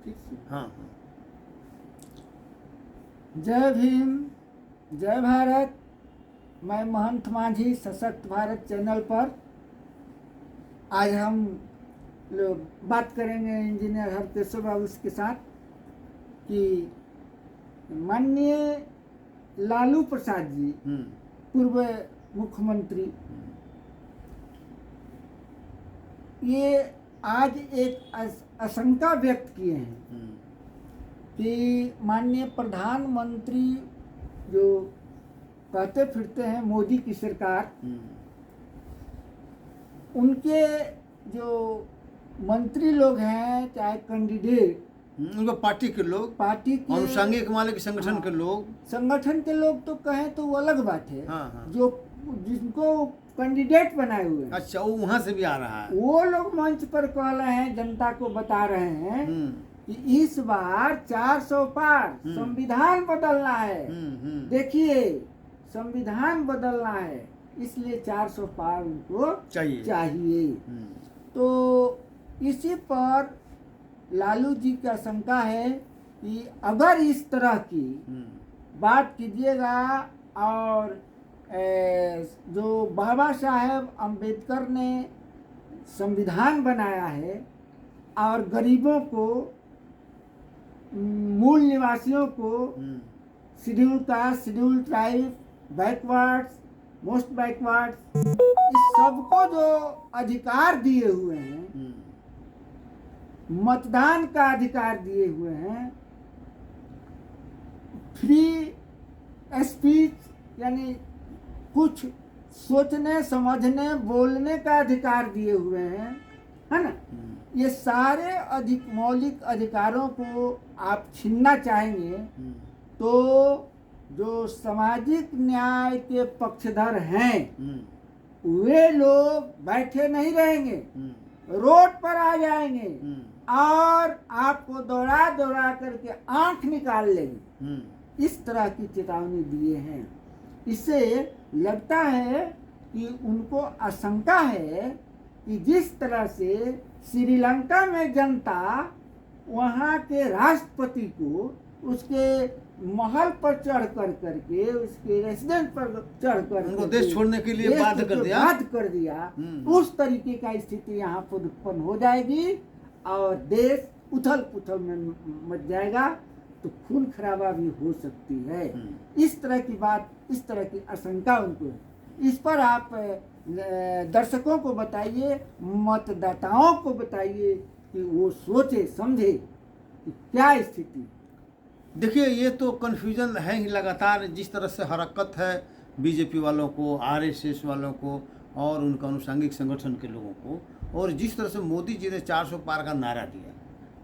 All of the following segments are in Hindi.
ठीक से। हाँ हाँ। जय भीम, जय भारत। मैं महंत माझी सशक्त भारत चैनल पर आज हम लोग बात करेंगे इंजीनियर हरकेश्वर बाबू के साथ कि माननीय लालू प्रसाद जी पूर्व मुख्यमंत्री, ये आज एक आशंका व्यक्त किए हैं कि माननीय प्रधानमंत्री जो कहते फिरते हैं मोदी की सरकार, उनके जो मंत्री लोग हैं चाहे कैंडिडेट, उनका पार्टी के लोग, पार्टी के अनुषंगिक मालिक संगठन के लोग, संगठन के लोग तो कहें तो वो अलग बात है। हाँ। जो जिनको कैंडिडेट बनाए हुए हैं, अच्छा, वो वहाँ से भी आ रहा है। वो लोग मंच पर कह रहे हैं, जनता को बता रहे हैं कि इस बार 400 पार संविधान बदलना है। देखिए, संविधान बदलना है, इसलिए 400 पार उनको चाहिए। तो इसी पर लालू जी की आशंका है कि अगर इस तरह की बात कीजिएगा और जो बाबा साहेब अम्बेडकर ने संविधान बनाया है और गरीबों को, मूल निवासियों को, schedule caste, schedule tribe, backwards, most backwards, इस सबको जो अधिकार दिए हुए हैं, मतदान का अधिकार दिए हुए हैं, फ्री स्पीच यानी कुछ सोचने समझने बोलने का अधिकार दिए हुए हैं, है ना। ये सारे मौलिक अधिकारों को आप छीनना चाहेंगे तो जो सामाजिक न्याय के पक्षधर हैं वे लोग बैठे नहीं रहेंगे, रोड पर आ जाएंगे और आपको दौड़ा दौड़ा करके आंख निकाल लेंगे। इस तरह की चेतावनी दिए हैं। इससे लगता है कि उनको आशंका है कि जिस तरह से श्रीलंका में जनता वहाँ के राष्ट्रपति को उसके महल पर चढ़ करके, उसके रेसिडेंट पर चढ़ कर उनको देश छोड़ने के लिए बाध्य कर दिया। उस तरीके का स्थिति यहाँ पर उत्पन्न हो जाएगी और देश उथल पुथल में मच जाएगा, तो खून खराबा भी हो सकती है। इस तरह की बात, इस तरह की आशंका उनको है। इस पर आप दर्शकों को बताइए, मतदाताओं को बताइए कि वो सोचे समझे कि क्या स्थिति। देखिए, ये तो कन्फ्यूजन है ही लगातार। जिस तरह से हरकत है बीजेपी वालों को, आरएसएस वालों को और उनका अनुषंगिक संगठन के लोगों को, और जिस तरह से मोदी जी ने 400 पार का नारा दिया,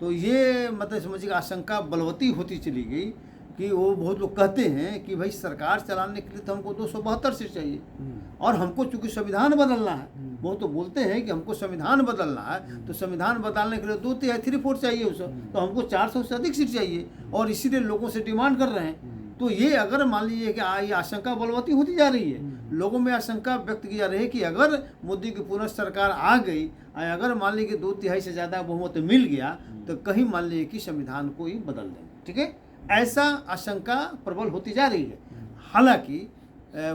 तो ये मतलब समझिए आशंका बलवती होती चली गई कि वो बहुत लोग कहते हैं कि भाई सरकार चलाने के लिए तो हमको 272 सीट चाहिए और हमको चूंकि संविधान बदलना है। वो तो बोलते हैं कि हमको संविधान बदलना है, तो संविधान बदलने के लिए 2/3 चाहिए उसे, तो हमको 400 से अधिक सीट चाहिए और इसीलिए लोगों से डिमांड कर रहे हैं। तो ये अगर मान लीजिए कि ये आशंका बलवती होती जा रही है, लोगों में आशंका व्यक्त की जा रही है कि अगर मोदी की पुनः सरकार आ गई, अगर मान लीजिए कि 2/3 से ज़्यादा बहुमत मिल गया, तो कहीं मान लीजिए कि संविधान को ही बदल देंगे। ठीक है, ऐसा आशंका प्रबल होती जा रही है। हालांकि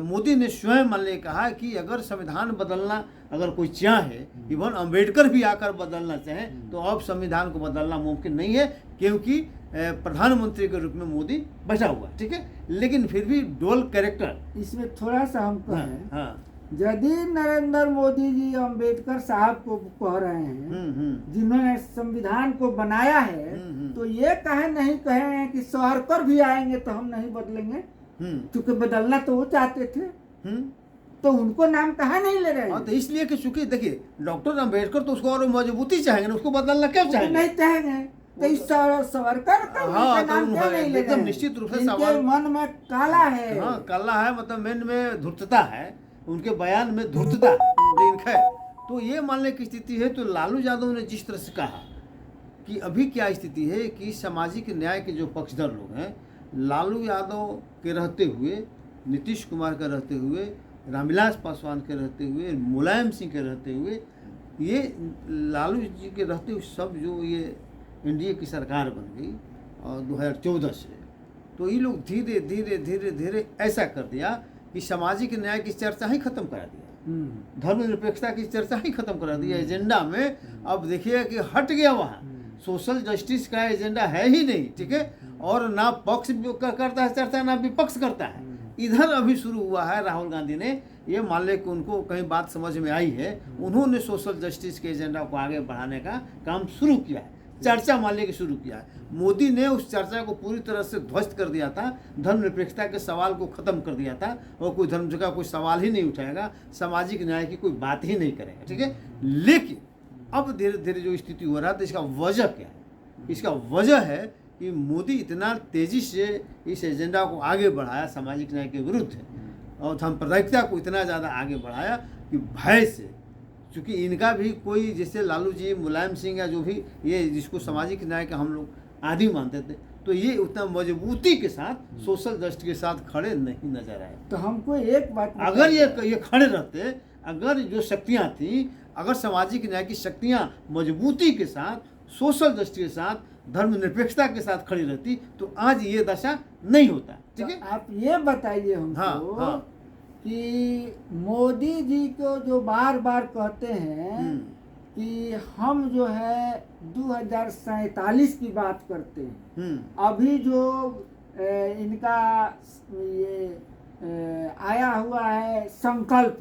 मोदी ने स्वयं मान लीजिए कहा कि अगर संविधान बदलना अगर कोई चाहे, इवन अम्बेडकर भी आकर बदलना चाहें, तो अब संविधान को बदलना मुमकिन नहीं है, क्योंकि प्रधानमंत्री के रूप में मोदी बैठा हुआ। ठीक है, लेकिन फिर भी डुअल कैरेक्टर इसमें थोड़ा सा हम कहें, यदि नरेंद्र मोदी जी अम्बेडकर साहब को कह रहे हैं जिन्होंने संविधान को बनाया है, तो ये कहे नहीं कहे हैं कि सावरकर भी आएंगे तो हम नहीं बदलेंगे, क्योंकि बदलना तो वो चाहते थे, तो उनको नाम कहा नहीं ले रहे हैं। तो इसलिए कि चूंकि देखिए डॉक्टर अम्बेडकर तो उसको और मजबूती चाहेंगे, उसको बदलना क्यों चाहेंगे? नहीं चाहेंगे तो इस सावरकर का नाम क्यों नहीं ले रहे हैं? निश्चित रूप से इनके मन में काला है। हाँ, काला है, मतलब मन में धूर्तता है, उनके बयान में धूर्तता। लेकिन खैर, तो ये मानने की स्थिति है। तो लालू यादव ने जिस तरह से कहा कि अभी क्या स्थिति है कि सामाजिक न्याय के जो पक्षधर लोग हैं, लालू यादव के रहते हुए, नीतीश कुमार के रहते हुए, रामविलास पासवान के रहते हुए, मुलायम सिंह के रहते हुए, ये लालू जी के रहते हुए सब जो ये एनडीए की सरकार बन गई और 2014 से, तो ये लोग धीरे धीरे धीरे धीरे ऐसा कर दिया कि सामाजिक न्याय की चर्चा ही खत्म करा दिया, धर्मनिरपेक्षता की चर्चा ही खत्म करा दिया एजेंडा में। अब देखिए कि हट गया, वहाँ सोशल जस्टिस का एजेंडा है ही नहीं, ठीक है, और ना पक्ष करता है चर्चा, ना विपक्ष करता है। इधर अभी शुरू हुआ है, राहुल गांधी ने ये मान ले कि उनको कहीं बात समझ में आई है, उन्होंने सोशल जस्टिस के एजेंडा को आगे बढ़ाने का काम शुरू किया है, चर्चा मान ले कि शुरू किया है। मोदी ने उस चर्चा को पूरी तरह से ध्वस्त कर दिया था, धर्मनिरपेक्षता के सवाल को खत्म कर दिया था, और कोई धर्म का कोई सवाल ही नहीं उठाएगा, सामाजिक न्याय की कोई बात ही नहीं करेगा, ठीक है। लेकिन अब धीरे धीरे जो स्थिति हो रहा है, तो इसका वजह क्या है? इसका वजह है कि मोदी इतना तेजी से इस एजेंडा को आगे बढ़ाया सामाजिक न्याय के विरुद्ध, और सांप्रदायिकता को इतना ज़्यादा आगे बढ़ाया कि भय से, क्योंकि इनका भी कोई जैसे लालू जी, मुलायम सिंह या जो भी ये जिसको सामाजिक न्याय का हम लोग आदि मानते थे, तो ये उतना मजबूती के साथ सोशल जस्टिस के साथ खड़े नहीं नजर आए। तो हमको एक बात, अगर ये खड़े रहते, अगर जो शक्तियाँ थी, अगर सामाजिक न्याय की शक्तियाँ मजबूती के साथ सोशल जस्टिस के साथ धर्मनिरपेक्षता के साथ खड़ी रहती, तो आज ये दशा नहीं होता, ठीक है। आप ये बताइए हमको हाँ। कि मोदी जी को जो बार बार कहते हैं कि हम जो है 2047 की बात करते हैं, अभी जो इनका ये आया हुआ है संकल्प,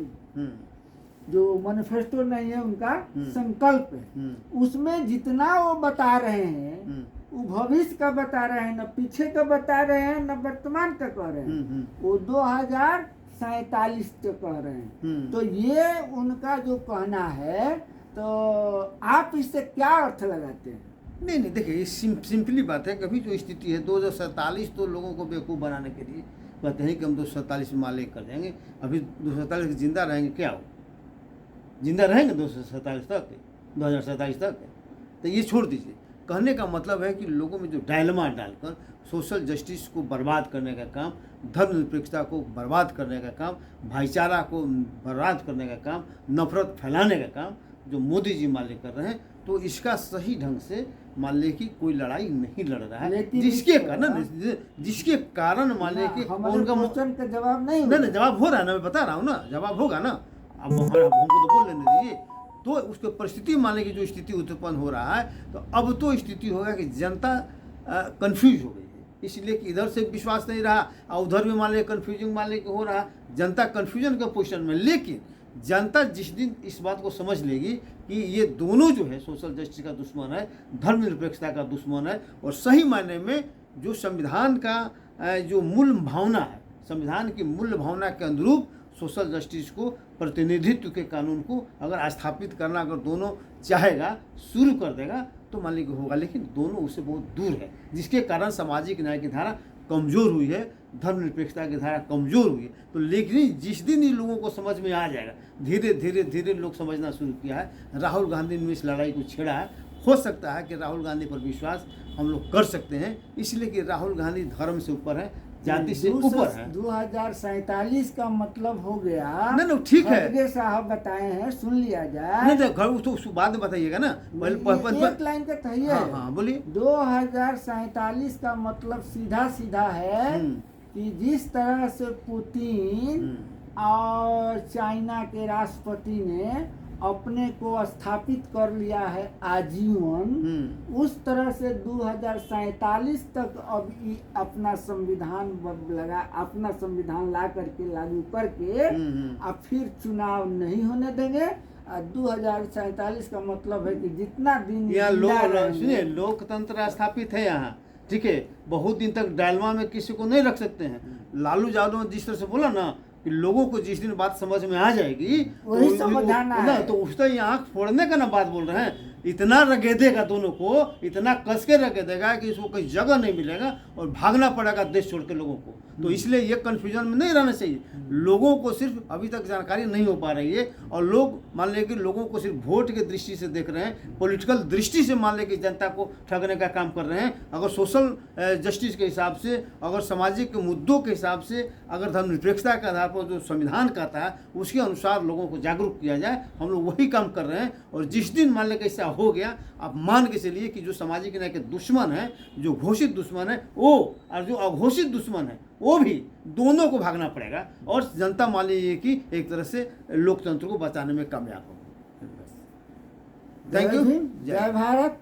जो मैनिफेस्टो नहीं है उनका संकल्प है, उसमें जितना वो बता रहे हैं वो भविष्य का बता रहे हैं, न पीछे का बता रहे हैं, न वर्तमान का कह रहे हैं, वो 2047 तक कह रहे हैं। तो ये उनका जो कहना है, तो आप इससे क्या अर्थ लगाते हैं? नहीं, देखिए ये सिंपली बात है, कभी जो स्थिति है 2047 तो लोगों को बेवकूफ़ बनाने के लिए कहते हैं कि हम 247 में मालिक कर देंगे। अभी 247 जिंदा रहेंगे, क्या हो, जिंदा रहेंगे 247 तक, 2047 तक? तो ये छोड़ दीजिए। कहने का मतलब है कि लोगों में जो डायलमा डालकर सोशल जस्टिस को बर्बाद करने का काम, धर्मनिरपेक्षता को बर्बाद करने का काम, भाईचारा को बर्बाद करने का काम, नफरत फैलाने का काम जो मोदी जी मान ले कर रहे हैं, तो इसका सही ढंग से मान ले कि कोई लड़ाई नहीं लड़ रहा है, जिसके कारण मान ले कि उनका क्वेश्चन का जवाब नहीं, जवाब हो रहा है ना, मैं बता रहा हूँ ना, जवाब होगा ना। अब हमको तो बोल लेने दीजिए। तो उसके परिस्थिति मान ले कि जो स्थिति उत्पन्न हो रहा है, तो अब तो स्थिति होगा कि जनता कंफ्यूज हो गई है, इसलिए कि इधर से विश्वास नहीं रहा और उधर भी मान ले कंफ्यूजिंग मान ले कि हो रहा, जनता कंफ्यूजन के पोजिशन में। लेकिन जनता जिस दिन इस बात को समझ लेगी कि ये दोनों जो है सोशल जस्टिस का दुश्मन है, धर्मनिरपेक्षता का दुश्मन है, और सही मायने में जो संविधान का जो मूल भावना है, संविधान की मूल भावना के अनुरूप सोशल जस्टिस को, प्रतिनिधित्व के कानून को अगर स्थापित करना अगर दोनों चाहेगा, शुरू कर देगा, तो मान लीजिए होगा। लेकिन दोनों उससे बहुत दूर है, जिसके कारण सामाजिक न्याय की धारा कमज़ोर हुई है, धर्मनिरपेक्षता की धारा कमज़ोर हुई है। तो लेकिन जिस दिन इन लोगों को समझ में आ जाएगा, धीरे धीरे धीरे लोग समझना शुरू किया है, राहुल गांधी ने इस लड़ाई को छेड़ा है। हो सकता है कि राहुल गांधी पर विश्वास हम लोग कर सकते हैं, इसलिए कि राहुल गांधी धर्म से ऊपर है, जाति से ऊपर है। 2047 का मतलब हो गया। नहीं, ठीक है, खड़गे साहब बताए हैं, सुन लिया जाए। नहीं, घर तो बाद में बताइएगा ना, एक लाइन का कहिए। हाँ, बोलिए। 2047 का मतलब सीधा सीधा है कि जिस तरह से पुतिन और चाइना के राष्ट्रपति ने अपने को स्थापित कर लिया है आजीवन, उस तरह से 2047 तक अब अपना संविधान अपना संविधान ला करके लागू करके अब फिर चुनाव नहीं होने देंगे। 2047 का मतलब है कि जितना दिन यहाँ सुनिए, लोकतंत्र स्थापित है यहाँ, ठीक है। बहुत दिन तक डायलमा में किसी को नहीं रख सकते हैं। लालू यादव ने जिस तरह से बोला ना कि लोगों को जिस दिन बात समझ में आ जाएगी वही समझाना है, तो उस तरह आँख फोड़ने का ना बात बोल रहे हैं। इतना रगेदेगा दोनों को, इतना कस के रगेदेगा कि इसको कहीं जगह नहीं मिलेगा और भागना पड़ेगा देश छोड़ के लोगों को। तो इसलिए ये कन्फ्यूजन में नहीं रहना चाहिए। लोगों को सिर्फ अभी तक जानकारी नहीं हो पा रही है, और लोग मान लें कि लोगों को सिर्फ वोट के दृष्टि से देख रहे हैं, पॉलिटिकल दृष्टि से मान लें कि जनता को ठगने का काम कर रहे हैं। अगर सोशल जस्टिस के हिसाब से, अगर सामाजिक मुद्दों के हिसाब से, अगर धर्मनिरपेक्षता के आधार पर जो संविधान कहता है उसके अनुसार लोगों को जागरूक किया जाए, हम लोग वही काम कर रहे हैं। और जिस दिन मान लें कि इससे हो गया, आप मान के चलिए कि जो सामाजिक न्याय के दुश्मन है, जो घोषित दुश्मन है वो और जो अघोषित दुश्मन है वो भी, दोनों को भागना पड़ेगा और जनता मान लीजिए कि एक तरह से लोकतंत्र को बचाने में कामयाब हो। Thank you. जय भारत।